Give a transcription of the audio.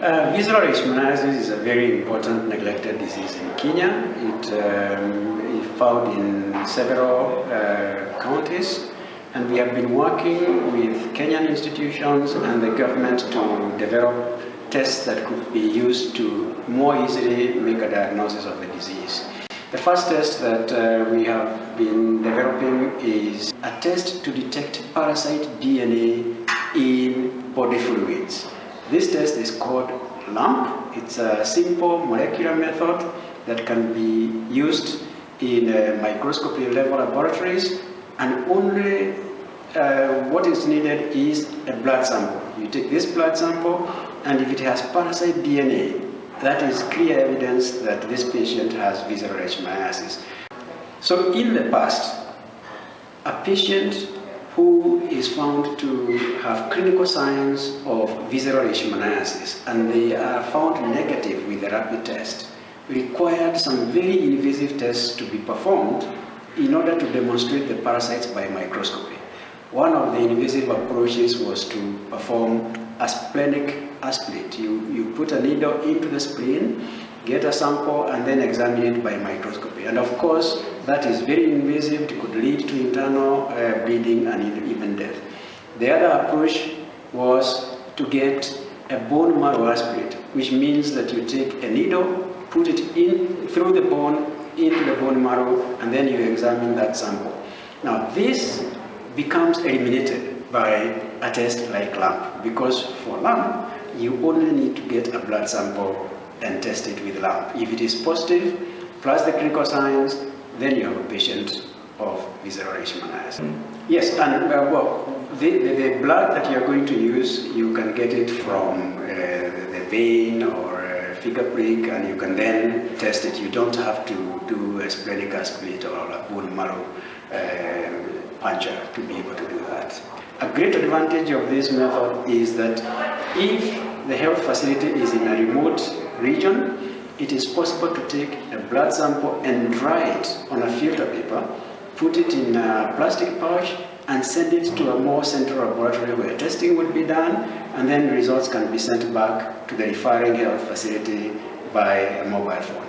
Visceral leishmaniasis is a very important neglected disease in Kenya. It is found in several counties, and we have been working with Kenyan institutions and the government to develop tests that could be used to more easily make a diagnosis of the disease. The first test that we have been developing is a test to detect parasite DNA in body fluids. This test is called LAMP. It's a simple molecular method that can be used in microscopy level laboratories, and only what is needed is a blood sample. You take this blood sample, and if it has parasite DNA, that is clear evidence that this patient has visceral leishmaniasis. So in the past, a patient who is found to have clinical signs of visceral leishmaniasis and they are found negative with a rapid test required some very invasive tests to be performed in order to demonstrate the parasites by microscopy. One of the invasive approaches was to perform a splenic aspirate. You put a needle into the spleen, get a sample, and then examine it by microscopy. And of course, that is very invasive. It could lead to internal bleeding and even death. The other approach was to get a bone marrow aspirate, which means that you take a needle, put it in through the bone, into the bone marrow, and then you examine that sample. Now, this becomes eliminated by a test like LAMP, because for LAMP, you only need to get a blood sample and test it with LAMP. If it is positive, plus the clinical signs, then you have a patient of visceral leishmaniasis. Yes, and the blood that you're going to use, you can get it from the vein or a finger prick, and you can then test it. You don't have to do a splenic aspirate or a bone marrow puncher to be able to do that. A great advantage of this method is that if the health facility is in a remote region, it is possible to take a blood sample and dry it on a filter paper, put it in a plastic pouch, and send it to a more central laboratory where testing will be done, and then results can be sent back to the referring health facility by a mobile phone.